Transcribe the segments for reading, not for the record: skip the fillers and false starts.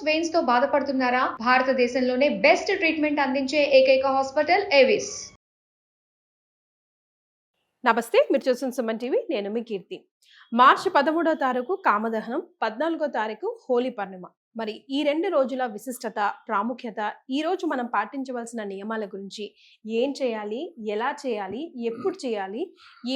Veins తో బాధపడుతున్నారా? భారతదేశంలోనే బెస్ట్ ట్రీట్మెంట్ అందించే ఏకైక హాస్పిటల్ ఏవిస్. నమస్తే, మీరు చూస్తున్న సుమన్ టీవీ. నేను మీ కీర్తి. మార్చి 13వ తారీఖు కామదహనం, 14వ తారీఖు హోలీ పర్ణిమ. మరి ఈ 2 రోజుల విశిష్టత, ప్రాముఖ్యత, ఈ రోజు మనం పాటించవలసిన నియమాల గురించి, ఏం చేయాలి, ఎలా చేయాలి, ఎప్పుడు చేయాలి,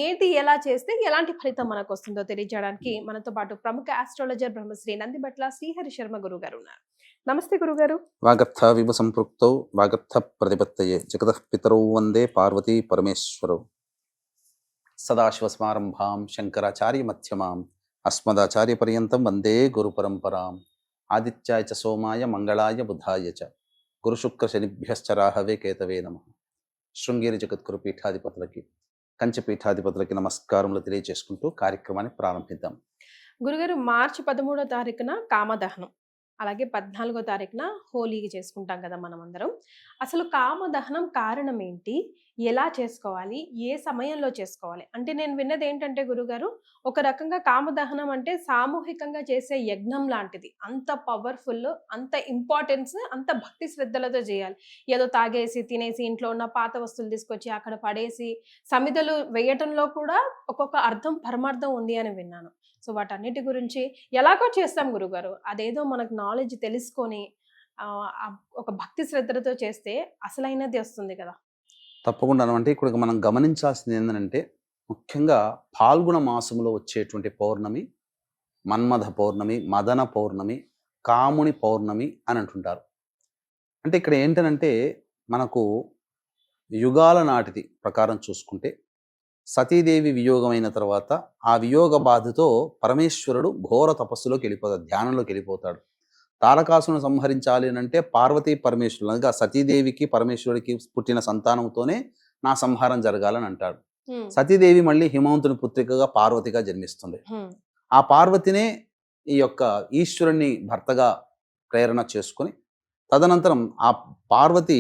ఏది ఎలా చేస్తే ఎలాంటి ఫలితం మనకు వస్తుందో తెలియజేయడానికి మనతో పాటు ప్రముఖ ఆస్ట్రాలజర్ బ్రహ్మశ్రీ నందిబట్ల శ్రీహరి శర్మ గురుగారు ఉన్నారు. నమస్తే గురుగారు. వాగర్థ వివ సంపృక్తౌ వాగర్థ ప్రతిపత్తయే జగతః పితరౌ వందే పార్వతీ పరమేశ్వరౌ. సదాశివసమారంభాం శంకరాచార్య మధ్యమాం అస్మదాచార్య పర్యంతం వందే గురు పరంపరాం. ఆదిత్యాయ చ సోమాయ మంగళాయ బుధాయ చ గురు శుక్ర శనిభ్యశ్చ రాహవే కేతవే నమః. శృంగేరి జగద్గురు పీఠాధిపతులకి, కంచి పీఠాధిపతులకి నమస్కారములు తెలియజేసుకుంటూ కార్యక్రమాన్ని ప్రారంభిద్దాం. గురుగారు, మార్చి 13వ తారీఖున కామదహనం, అలాగే 14వ తారీఖున హోలీకి చేసుకుంటాం కదా మనం అందరం. అసలు కామదహనం కారణం ఏంటి, ఎలా చేసుకోవాలి, ఏ సమయంలో చేసుకోవాలి? అంటే నేను విన్నది ఏంటంటే గురుగారు, ఒక రకంగా కామదహనం అంటే సామూహికంగా చేసే యజ్ఞం లాంటిది. అంత పవర్ఫుల్, అంత ఇంపార్టెన్స్, అంత భక్తి శ్రద్ధలతో చేయాలి. ఏదో తాగేసి తినేసి ఇంట్లో ఉన్న పాత వస్తువులు తీసుకొచ్చి అక్కడ పడేసి సమిధలు వేయటంలో కూడా ఒక్కొక్క అర్థం పరమార్థం ఉంది అని విన్నాను. సో వాటన్నిటి గురించి ఎలాగో చేస్తాం గురుగారు, అదేదో మనకు నాలెడ్జ్ తెలుసుకొని ఒక భక్తి శ్రద్ధలతో చేస్తే అసలైనది వస్తుంది కదా. తప్పకుండా. అంటే ఇక్కడ మనం గమనించాల్సింది ఏంటంటే, ముఖ్యంగా పాల్గొన మాసంలో వచ్చేటువంటి పౌర్ణమి మన్మథ పౌర్ణమి, మదన పౌర్ణమి, కాముని పౌర్ణమి అని అంటుంటారు. అంటే ఇక్కడ ఏంటనంటే, మనకు యుగాల నాటిది ప్రకారం చూసుకుంటే సతీదేవి వియోగమైన తర్వాత ఆ వియోగ బాధతో పరమేశ్వరుడు ఘోర తపస్సులోకి వెళ్ళిపోతాడు, ధ్యానంలోకి వెళ్ళిపోతాడు. తారకాసును సంహరించాలి అంటే పార్వతీ పరమేశ్వరుడు, అనగా సతీదేవికి పరమేశ్వరుడికి పుట్టిన సంతానంతోనే నా సంహారం జరగాలని అంటాడు. సతీదేవి మళ్ళీ హిమవంతుని పుత్రికగా పార్వతిగా జన్మిస్తుంది. ఆ పార్వతినే ఈ యొక్క ఈశ్వరుణ్ణి భర్తగా ప్రేరణ చేసుకొని, తదనంతరం ఆ పార్వతి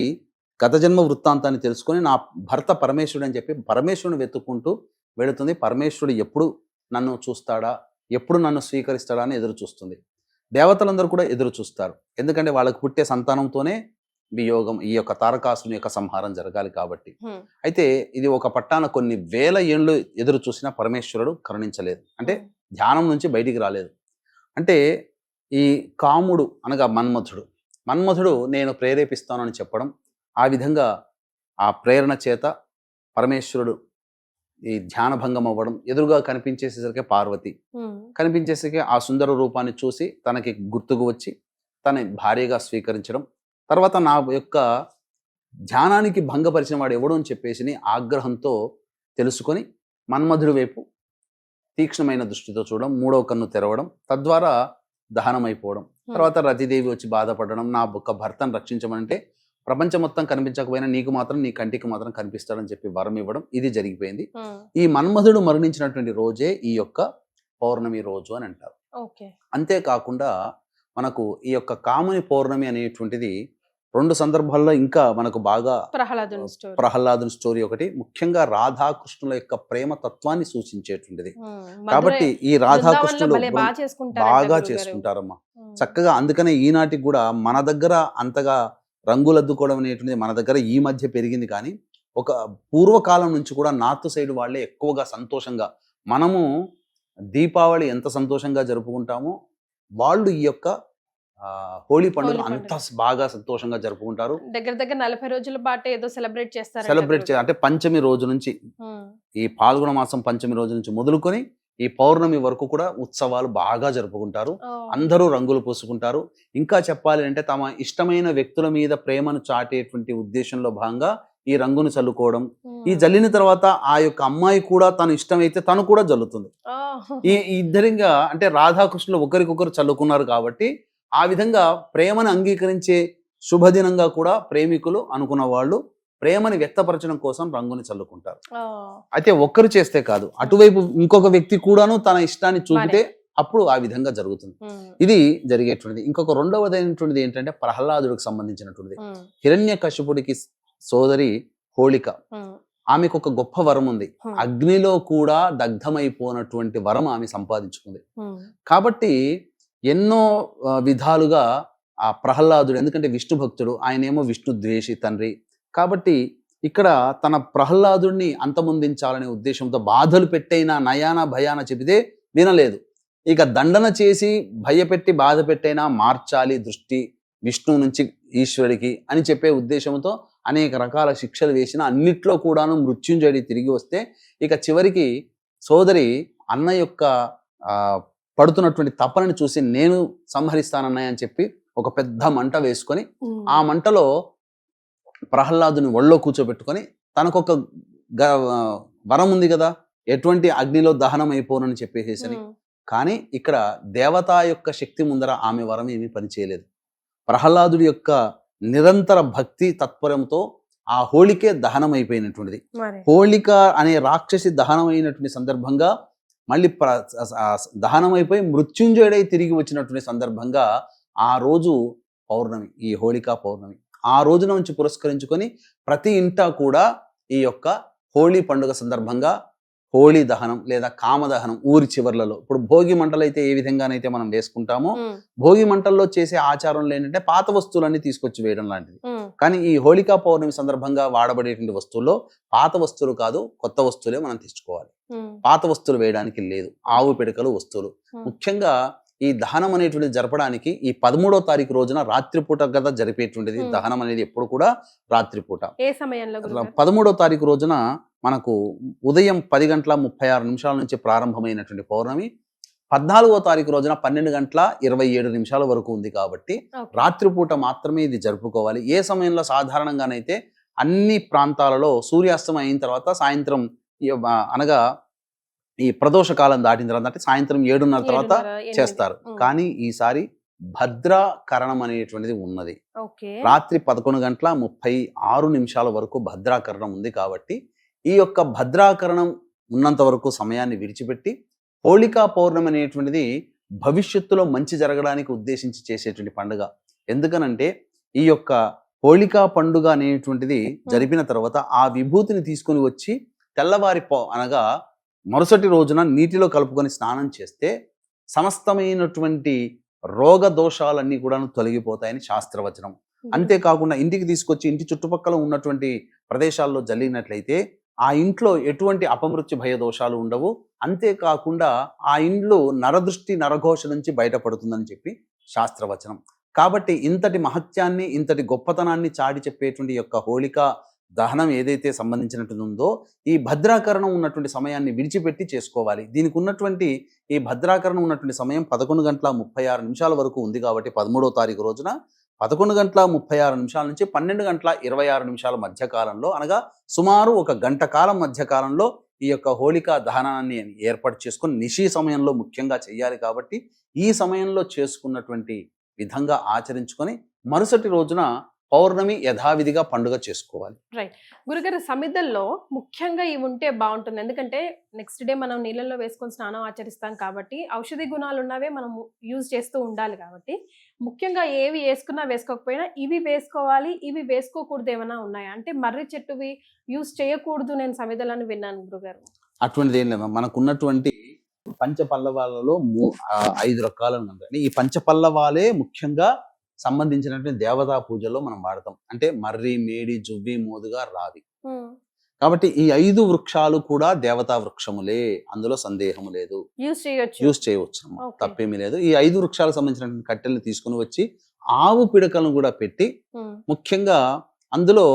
గత జన్మ వృత్తాంతాన్ని తెలుసుకొని నా భర్త పరమేశ్వరుడు అని చెప్పి పరమేశ్వరుని వెతుక్కుంటూ వెళుతుంది. పరమేశ్వరుడు ఎప్పుడు నన్ను చూస్తాడా, ఎప్పుడు నన్ను స్వీకరిస్తాడా అని ఎదురు చూస్తుంది. దేవతలందరూ కూడా ఎదురు చూస్తారు, ఎందుకంటే వాళ్ళకు పుట్టే సంతానంతోనే వియోగం, ఈ యొక్క తారకాసుని యొక్క సంహారం జరగాలి కాబట్టి. అయితే ఇది ఒక పట్టాన కొన్ని వేల ఏళ్ళు ఎదురు చూసినా పరమేశ్వరుడు కరుణించలేదు, అంటే ధ్యానం నుంచి బయటికి రాలేదు. అంటే ఈ కాముడు అనగా మన్మథుడు నేను ప్రేరేపిస్తానని చెప్పడం, ఆ విధంగా ఆ ప్రేరణ చేత పరమేశ్వరుడు ఈ ధ్యానభంగం అవ్వడం, ఎదురుగా కనిపించేసేసరికి పార్వతి కనిపించేసరికి ఆ సుందర రూపాన్ని చూసి తనకి గుర్తుకు వచ్చి తన భార్యగా స్వీకరించడం, తర్వాత నా యొక్క ధ్యానానికి భంగపరిచిన వాడు ఎవడు అని చెప్పేసి ఆగ్రహంతో తెలుసుకొని మన్మధుడి వైపు తీక్ష్ణమైన దృష్టితో చూడడం, 3వ కన్ను తెరవడం, తద్వారా దహనమైపోవడం. తర్వాత రతిదేవి వచ్చి బాధపడడం, నా ఒక్క భర్తను రక్షించమంటే ప్రపంచం మొత్తం కనిపించకపోయినా నీకు మాత్రం, నీ కంటికి మాత్రం కనిపిస్తాడని చెప్పి వరం ఇవ్వడం, ఇది జరిగిపోయింది. ఈ మన్మధుడు మరణించినటువంటి రోజే ఈ యొక్క పౌర్ణమి రోజు అని అంటారు. అంతేకాకుండా మనకు ఈ యొక్క కాముని పౌర్ణమి అనేటువంటిది 2 సందర్భాల్లో ఇంకా మనకు బాగా ప్రహ్లాదుని స్టోరీ ఒకటి, ముఖ్యంగా రాధాకృష్ణుల యొక్క ప్రేమ తత్వాన్ని సూచించేటువంటిది. కాబట్టి ఈ రాధాకృష్ణులు బాగా చేసుకుంటారమ్మా చక్కగా. అందుకనే ఈనాటికి కూడా మన దగ్గర అంతగా రంగులద్దుకోవడం అనేటువంటిది మన దగ్గర ఈ మధ్య పెరిగింది, కానీ ఒక పూర్వకాలం నుంచి కూడా నార్త్ సైడ్ వాళ్ళే ఎక్కువగా సంతోషంగా, మనము దీపావళి ఎంత సంతోషంగా జరుపుకుంటామో వాళ్ళు ఈ యొక్క హోలీ పండుగ అంత బాగా సంతోషంగా జరుపుకుంటారు. దగ్గర 40 రోజుల పాటు ఏదో సెలబ్రేట్ చేస్తారు. అంటే పంచమి రోజు నుంచి, ఈ పాల్గొన మాసం పంచమి రోజు నుంచి మొదలుకొని ఈ పౌర్ణమి వరకు కూడా ఉత్సవాలు బాగా జరుపుకుంటారు. అందరూ రంగులు పూసుకుంటారు. ఇంకా చెప్పాలి అంటే తమ ఇష్టమైన వ్యక్తుల మీద ప్రేమను చాటేటువంటి ఉద్దేశంలో భాగంగా ఈ రంగును చల్లుకోవడం. ఈ జల్లిన తర్వాత ఆ యొక్క అమ్మాయి కూడా తను ఇష్టమైతే తను కూడా జల్లుతుంది. ఈ ఇద్దరిగా అంటే రాధాకృష్ణులు ఒకరికొకరు చల్లుకున్నారు కాబట్టి ఆ విధంగా ప్రేమను అంగీకరించే శుభదినంగా కూడా ప్రేమికులు అనుకున్న వాళ్ళు ప్రేమని వ్యక్తపరచడం కోసం రంగుని చల్లుకుంటారు. అయితే ఒక్కరు చేస్తే కాదు, అటువైపు ఇంకొక వ్యక్తి కూడాను తన ఇష్టాన్ని చూపితే అప్పుడు ఆ విధంగా జరుగుతుంది. ఇది జరిగేటువంటిది. ఇంకొక రెండవదైనటువంటిది ఏంటంటే ప్రహ్లాదుడికి సంబంధించినటువంటిది. హిరణ్యకశిపుడికి సోదరి హోళిక, ఆమెకు ఒక గొప్ప వరం ఉంది. అగ్నిలో కూడా దగ్ధమైపోయినటువంటి వరం ఆమె సంపాదించుకుంది. కాబట్టి ఎన్నో విధాలుగా ఆ ప్రహ్లాదుడు, ఎందుకంటే విష్ణు భక్తుడు, ఆయనేమో విష్ణు ద్వేషి తండ్రి. కాబట్టి ఇక్కడ తన ప్రహ్లాదుడిని అంతమొందించాలనే ఉద్దేశంతో బాధలు పెట్టైనా నయాన భయాన చెబితే వినలేదు. ఇక దండన చేసి భయపెట్టి బాధ పెట్టైనా మార్చాలి దృష్టి విష్ణువు నుంచి ఈశ్వరుడికి అని చెప్పే ఉద్దేశంతో అనేక రకాల శిక్షలు వేసిన అన్నిట్లో కూడాను మృత్యుంజయుడి తిరిగి వస్తే ఇక చివరికి సోదరి అన్న యొక్క పడుతున్నటువంటి తపనని చూసి నేను సంహరిస్తానన్నయ్య అని చెప్పి ఒక పెద్ద మంట వేసుకొని ఆ మంటలో ప్రహ్లాదుని ఒళ్ళో కూర్చోబెట్టుకొని తనకొక వరం ఉంది కదా, ఎటువంటి అగ్నిలో దహనం అయిపోనని చెప్పేసేసని. కానీ ఇక్కడ దేవత యొక్క శక్తి ముందర ఆమె వరం ఏమీ పనిచేయలేదు. ప్రహ్లాదుడి యొక్క నిరంతర భక్తి తత్పరంతో ఆ హోళికే దహనం అయిపోయినటువంటిది. హోళిక అనే రాక్షసి దహనం అయినటువంటి సందర్భంగా మళ్ళీ దహనం అయిపోయి మృత్యుంజయుడై తిరిగి వచ్చినటువంటి సందర్భంగా ఆ రోజు పౌర్ణమి, ఈ హోళికా పౌర్ణమి. ఆ రోజున నుంచి పురస్కరించుకొని ప్రతి ఇంట కూడా ఈ యొక్క హోళీ పండుగ సందర్భంగా హోళీ దహనం లేదా కామదహనం ఊరి చివర్లలో, ఇప్పుడు భోగి మంటలు అయితే ఏ విధంగానైతే మనం వేసుకుంటామో భోగి మంటల్లో చేసే ఆచారంలో ఏంటంటే పాత వస్తువులన్నీ తీసుకొచ్చి వేయడం లాంటిది. కానీ ఈ హోళికా పౌర్ణమి సందర్భంగా వాడబడేటువంటి వస్తువుల్లో పాత వస్తువులు కాదు, కొత్త వస్తువులే మనం తెచ్చుకోవాలి. పాత వస్తువులు వేయడానికి లేదు. ఆవు పిడకలు వస్తువులు. ముఖ్యంగా ఈ దహనం అనేటువంటిది జరపడానికి ఈ 13వ తారీఖు రోజున రాత్రిపూట కదా జరిపేటువంటిది. దహనం అనేది ఎప్పుడు కూడా రాత్రిపూట. ఏ సమయంలో? 13వ తారీఖు రోజున మనకు ఉదయం 10:36 నుంచి ప్రారంభమైనటువంటి పౌర్ణమి 14వ తారీఖు రోజున 12:27 వరకు ఉంది. కాబట్టి రాత్రిపూట మాత్రమే ఇది జరుపుకోవాలి. ఏ సమయంలో సాధారణంగానైతే అన్ని ప్రాంతాలలో సూర్యాస్తమయం అయిన తర్వాత సాయంత్రం అనగా ఈ ప్రదోష కాలం దాటిన తర్వాత అంటే సాయంత్రం 7:30 తర్వాత చేస్తారు. కానీ ఈసారి భద్రాకరణం అనేటువంటిది ఉన్నది. రాత్రి 11:36 వరకు భద్రాకరణం ఉంది. కాబట్టి ఈ యొక్క భద్రాకరణం ఉన్నంత వరకు సమయాన్ని విడిచిపెట్టి హోళికా పౌర్ణమి అనేటువంటిది భవిష్యత్తులో మంచి జరగడానికి ఉద్దేశించి చేసేటువంటి పండుగ. ఎందుకనంటే ఈ యొక్క హోళికా పండుగ అనేటువంటిది జరిపిన తర్వాత ఆ విభూతిని తీసుకొని వచ్చి తెల్లవారి అనగా మరుసటి రోజున నీటిలో కలుపుకొని స్నానం చేస్తే సమస్తమైనటువంటి రోగ దోషాలన్నీ కూడా తొలగిపోతాయని శాస్త్రవచనం. అంతేకాకుండా ఇంటికి తీసుకొచ్చి ఇంటి చుట్టుపక్కల ఉన్నటువంటి ప్రదేశాల్లో జల్లినట్లయితే ఆ ఇంట్లో ఎటువంటి అపమృత్యు భయ దోషాలు ఉండవు. అంతేకాకుండా ఆ ఇంట్లో నరదృష్టి నరఘోష నుంచి బయటపడుతుందని చెప్పి శాస్త్రవచనం. కాబట్టి ఇంతటి మహత్యాన్ని ఇంతటి గొప్పతనాన్ని చాటి చెప్పేటువంటి యొక్క హోళికా దహనం ఏదైతే సంబంధించినటువంటి ఉందో ఈ భద్రాకరణం ఉన్నటువంటి సమయాన్ని విడిచిపెట్టి చేసుకోవాలి. దీనికి ఉన్నటువంటి ఈ భద్రాకరణం ఉన్నటువంటి సమయం 11:36 వరకు ఉంది. కాబట్టి 13వ తారీఖు రోజున 11:36 నుంచి 12:26 మధ్య కాలంలో అనగా సుమారు 1 గంట కాలం మధ్య కాలంలో ఈ యొక్క హోళికా దహనాన్ని ఏర్పాటు చేసుకుని నిశీ సమయంలో ముఖ్యంగా చేయాలి. కాబట్టి ఈ సమయంలో చేసుకున్నటువంటి విధంగా ఆచరించుకొని మరుసటి రోజున పౌర్ణమి యథావిధిగా పండుగ చేసుకోవాలి. రైట్ గురుగారు, సమిధల్లో ముఖ్యంగా ఇవి ఉంటే బాగుంటుంది. ఎందుకంటే నెక్స్ట్ డే మనం నీళ్ళల్లో వేసుకొని స్నానం ఆచరిస్తాం కాబట్టి ఔషధి గుణాలు ఉన్నవే మనం యూజ్ చేస్తూ ఉండాలి. కాబట్టి ముఖ్యంగా ఏవి వేసుకున్నా వేసుకోకపోయినా ఇవి వేసుకోవాలి, ఇవి వేసుకోకూడదు ఏమైనా ఉన్నాయా? అంటే మర్రి చెట్టువి యూజ్ చేయకూడదు నేను సమిధలను విన్నాను గురుగారు. అటువంటిది ఏం లేదు. మనకున్నటువంటి పంచపల్లవాలలో 5 రకాలు ఉంటాయి. ఈ పంచపల్లవాలే ముఖ్యంగా సంబంధించినటువంటి దేవతా పూజల్లో మనం వాడతాం. అంటే మర్రి, మేడి, జువ్వి, మోదుగా, రావి. కాబట్టి ఈ 5 వృక్షాలు కూడా దేవతా వృక్షములే, అందులో సందేహము లేదు. యూజ్ చేయవచ్చు, తప్పేమీ లేదు. ఈ 5 వృక్షాలకు సంబంధించినటువంటి కట్టెలను తీసుకుని వచ్చి ఆవు పిడకలను కూడా పెట్టి ముఖ్యంగా అందులో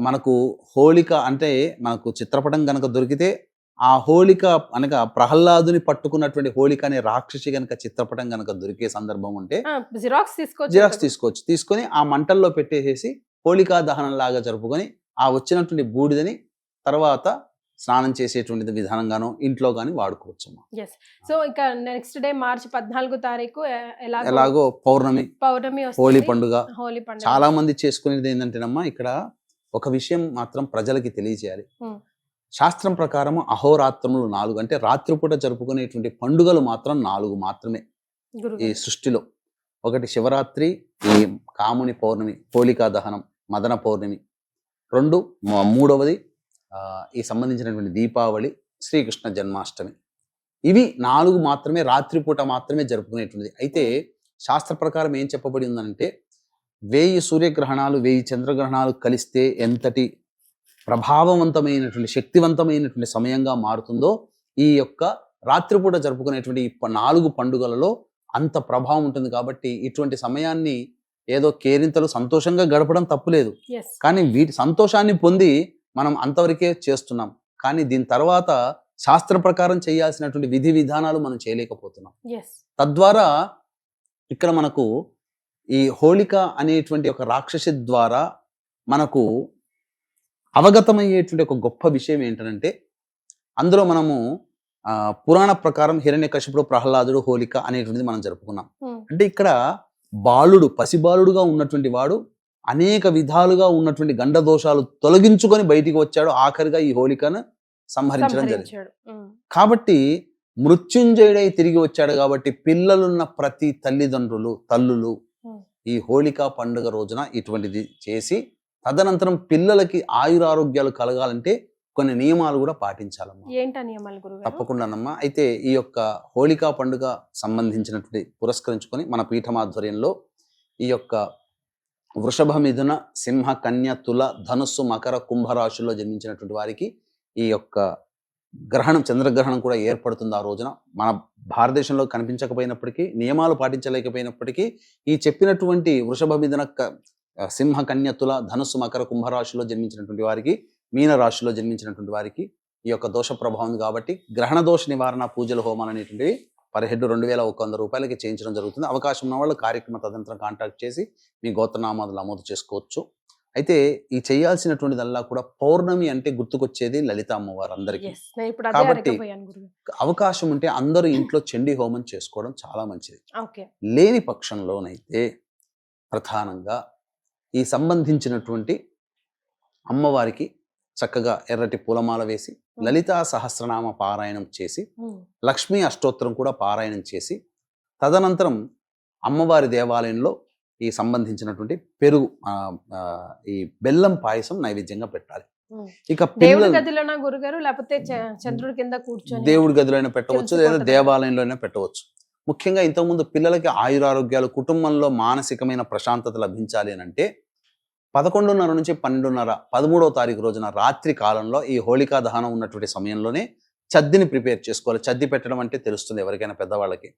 మనకు హోళిక అంటే మనకు చిత్రపటం కనుక దొరికితే ఆ హోళిక అనగా ప్రహ్లాదుని పట్టుకున్నటువంటి హోళిక అనే రాక్షసి కనుక చిత్రపటం కనుక దొరికే సందర్భం ఉంటే జిరాక్స్ తీసుకోవచ్చు. తీసుకొని ఆ మంటల్లో పెట్టేసేసి హోళికా దహనం లాగా జరుపుకొని ఆ వచ్చినటువంటి బూడిదని తర్వాత స్నానం చేసేటువంటి విధానంగానో ఇంట్లో గానీ వాడుకోవచ్చు. సో ఇక నెక్స్ట్ డే మార్చి 14వ తారీఖు ఎలాగో పౌర్ణమి హోళీ పండుగ. చాలా మంది చేసుకునేది ఏంటంటేనమ్మా, ఇక్కడ ఒక విషయం మాత్రం ప్రజలకి తెలియజేయాలి. శాస్త్రం ప్రకారం అహోరాత్రములు 4, అంటే రాత్రిపూట జరుపుకునేటువంటి పండుగలు మాత్రం 4 మాత్రమే ఈ సృష్టిలో. ఒకటి శివరాత్రి, ఈ కాముని పౌర్ణమి, హోళికా దహనం, మదన పౌర్ణమి. 2 మూడవది ఈ సంబంధించినటువంటి దీపావళి, శ్రీకృష్ణ జన్మాష్టమి. ఇవి 4 మాత్రమే రాత్రిపూట మాత్రమే జరుపుకునేటువంటిది. అయితే శాస్త్ర ప్రకారం ఏం చెప్పబడి ఉందంటే 1000 సూర్యగ్రహణాలు 1000 చంద్రగ్రహణాలు కలిస్తే ఎంతటి ప్రభావవంతమైనటువంటి శక్తివంతమైనటువంటి సమయంగా మారుతుందో ఈ యొక్క రాత్రిపూట జరుపుకునేటువంటి ఈ 4 పండుగలలో అంత ప్రభావం ఉంటుంది. కాబట్టి ఇటువంటి సమయాన్ని ఏదో కేరింతలు సంతోషంగా గడపడం తప్పులేదు, కానీ వీటి సంతోషాన్ని పొంది మనం అంతవరకే చేస్తున్నాం. కానీ దీని తర్వాత శాస్త్ర ప్రకారం చేయాల్సినటువంటి విధి విధానాలు మనం చేయలేకపోతున్నాం. తద్వారా ఇక్కడ మనకు ఈ హోళిక అనేటువంటి ఒక రాక్షసి ద్వారా మనకు అవగతమయ్యేటువంటి ఒక గొప్ప విషయం ఏంటంటే, అందులో మనము పురాణ ప్రకారం హిరణ్యకశిపుడు, ప్రహ్లాదుడు, హోళిక అనేటువంటిది మనం జరుపుకున్నాం. అంటే ఇక్కడ బాలుడు, పసిబాలుడుగా ఉన్నటువంటి వాడు అనేక విధాలుగా ఉన్నటువంటి గండ దోషాలు తొలగించుకొని బయటికి వచ్చాడు. ఆఖరిగా ఈ హోళికను సంహరించడం జరిగింది. కాబట్టి మృత్యుంజయుడై తిరిగి వచ్చాడు. కాబట్టి పిల్లలున్న ప్రతి తల్లులు ఈ హోళికా పండుగ రోజున ఇటువంటిది చేసి తదనంతరం పిల్లలకి ఆయురారోగ్యాలు కలగాలంటే కొన్ని నియమాలు కూడా పాటించాలమ్మా. ఏంటా నియమాలు గురుగారు? తప్పకుండానమ్మా. అయితే ఈ యొక్క హోళికా పండుగ సంబంధించినటువంటి పురస్కరించుకొని మన పీఠం ఆధ్వర్యంలో ఈ యొక్క వృషభ, మిథున, సింహ, కన్య, తుల, ధనుస్సు, మకర, కుంభరాశుల్లో జన్మించినటువంటి వారికి ఈ యొక్క గ్రహణం, చంద్రగ్రహణం కూడా ఏర్పడుతుంది ఆ రోజున. మన భారతదేశంలో కనిపించకపోయినప్పటికీ, నియమాలు పాటించలేకపోయినప్పటికీ ఈ చెప్పినటువంటి వృషభ, మిథున, సింహ, కన్య, తుల, ధనుస్సు, మకర, కుంభరాశిలో జన్మించినటువంటి వారికి, మీన రాశిలో జన్మించినటువంటి వారికి ఈ యొక్క దోష ప్రభావం కాబట్టి గ్రహణ దోష నివారణ పూజల హోమాలు అనేటువంటివి పర్ హెడ్ 2100 రూపాయలకి చేయించడం జరుగుతుంది. అవకాశం ఉన్న వాళ్ళు కార్యక్రమ తదనంతరం కాంటాక్ట్ చేసి మీ గోత్రనామాలు నమోదు చేసుకోవచ్చు. అయితే ఈ చేయాల్సినటువంటిదల్లా కూడా పౌర్ణమి అంటే గుర్తుకొచ్చేది లలిత అమ్మవారు అందరికీ. కాబట్టి అవకాశం ఉంటే అందరూ ఇంట్లో చండీ హోమం చేసుకోవడం చాలా మంచిది. లేని పక్షంలోనైతే ప్రధానంగా ఈ సంబంధించినటువంటి అమ్మవారికి చక్కగా ఎర్రటి పూలమాల వేసి లలితా సహస్రనామ పారాయణం చేసి లక్ష్మీ అష్టోత్తరం కూడా పారాయణం చేసి తదనంతరం అమ్మవారి దేవాలయంలో ఈ సంబంధించినటువంటి పెరుగు, ఈ బెల్లం పాయసం నైవేద్యంగా పెట్టాలి. ఇక దేవుడి గదిలోనా గురుగారు, లేకపోతే చంద్రుడి కింద కూర్చొని దేవుడి గదిలో అయినా పెట్టవచ్చు, లేదా దేవాలయంలో అయినా పెట్టవచ్చు. ముఖ్యంగా ఇంతకుముందు పిల్లలకి ఆయురారోగ్యాలు, కుటుంబంలో మానసికమైన ప్రశాంతత లభించాలి అని అంటే 11:30 నుంచి 12:30 13వ తారీఖు రోజున రాత్రి కాలంలో ఈ హోళికా దహనం ఉన్నటువంటి సమయంలోనే చద్దిని ప్రిపేర్ చేసుకోవాలి. చద్ది పెట్టడం అంటే తెలుస్తుంది ఎవరికైనా పెద్దవాళ్ళకి.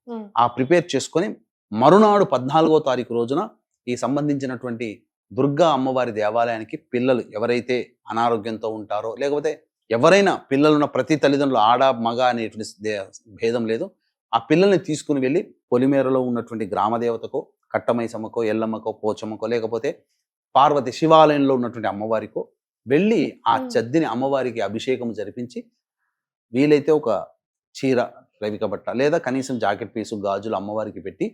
ఆ ప్రిపేర్ చేసుకొని మరునాడు 14వ తారీఖు రోజున ఈ సంబంధించినటువంటి దుర్గా అమ్మవారి దేవాలయానికి పిల్లలు ఎవరైతే అనారోగ్యంతో ఉంటారో, లేకపోతే ఎవరైనా పిల్లలున్న ప్రతి తల్లిదండ్రులు ఆడ మగ అనేటువంటి భేదం లేదు, ఆ పిల్లల్ని తీసుకుని వెళ్ళి పొలిమేరలో ఉన్నటువంటి గ్రామదేవతకో, కట్టమైసమ్మకో, ఎల్లమ్మకో, పోచమ్మకో, లేకపోతే పార్వతి శివాలయంలో ఉన్నటువంటి అమ్మవారికో వెళ్ళి ఆ చద్దిని అమ్మవారికి అభిషేకం జరిపించి వీలైతే ఒక చీర, రవిక బట్ట, లేదా కనీసం జాకెట్ పీసు, గాజులు అమ్మవారికి పెట్టి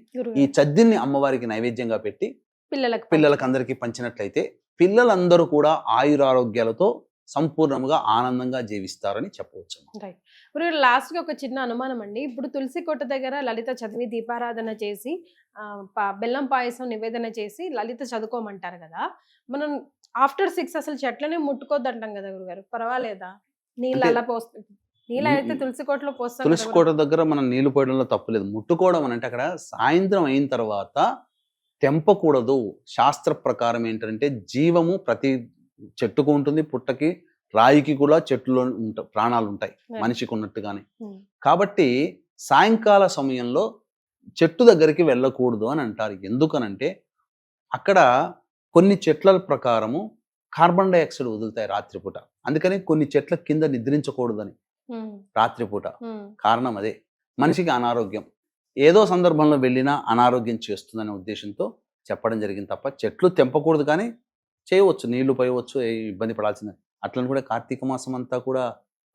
ఈ చద్దిని అమ్మవారికి నైవేద్యంగా పెట్టి పిల్లలకు అందరికీ పంచినట్లయితే పిల్లలందరూ కూడా ఆయురారోగ్యాలతో సంపూర్ణంగా ఆనందంగా జీవిస్తారని చెప్పవచ్చు. లాస్ట్ గా ఒక చిన్న అనుమానం అండి. ఇప్పుడు తులసి కోట దగ్గర లలిత చదివి దీపారాధన చేసి బెల్లం పాయసం నివేదన చేసి లలిత చదువుకోమంటారు కదా, మనం ఆఫ్టర్ 6 అసలు చెట్లనే ముట్టుకోద్దంటాం కదా గురుగారు, పర్వాలేదా? నీళ్ళు అలా పోస్తుంది, నీళ్ళు అయితే తులసి కోటలో పోస్తాం. తులసి కోట దగ్గర మనం నీళ్లు పోయడంలో తప్పులేదు. ముట్టుకోవడం అని అంటే అక్కడ సాయంత్రం అయిన తర్వాత తెంపకూడదు. శాస్త్ర ప్రకారం ఏంటంటే జీవము ప్రతి చెట్టుకు ఉంటుంది, పుట్టకి, రాయికి కూడా చెట్టులో ప్రాణాలు ఉంటాయి మనిషికి ఉన్నట్టుగానే. కాబట్టి సాయంకాల సమయంలో చెట్టు దగ్గరికి వెళ్ళకూడదు అని అంటారు. ఎందుకనంటే అక్కడ కొన్ని చెట్ల ప్రకారము కార్బన్ డైఆక్సైడ్ వదులుతాయి రాత్రిపూట. అందుకని కొన్ని చెట్ల కింద నిద్రించకూడదని రాత్రిపూట. కారణం అదే, మనిషికి అనారోగ్యం, ఏదో సందర్భంలో వెళ్ళినా అనారోగ్యం చేస్తుందనే ఉద్దేశంతో చెప్పడం జరిగింది తప్ప చెట్లు తెంపకూడదు. కానీ చేయవచ్చు, నీళ్లు పోయవచ్చు, ఇబ్బంది పడాల్సిందే. అట్లని కూడా కార్తీక మాసం అంతా కూడా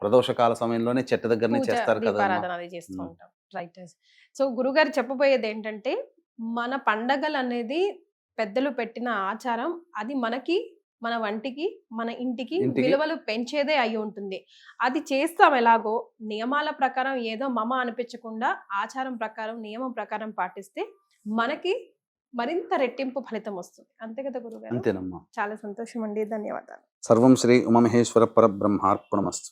ప్రదోషకాల సమయంలోనే చెట్టు దగ్గరనే చేస్తారు కదా. సో గురుగారు చెప్పబోయేది ఏంటంటే, మన పండగలు అనేది పెద్దలు పెట్టిన ఆచారం, అది మనకి, మన వంటికి, మన ఇంటికి విలువలు పెంచేదే అయి ఉంటుంది. అది చేస్తాం ఎలాగో, నియమాల ప్రకారం ఏదో మమ అనిపించకుండా ఆచారం ప్రకారం, నియమం ప్రకారం పాటిస్తే మనకి మరింత రెట్టింపు ఫలితం వస్తుంది. అంతే కదా గురుగారు? అంతేనమ్మా. చాలా సంతోషం అండి, ధన్యవాదాలు. సర్వం శ్రీ ఉమామహేశ్వర పరబ్రహ్మార్పణమస్తు.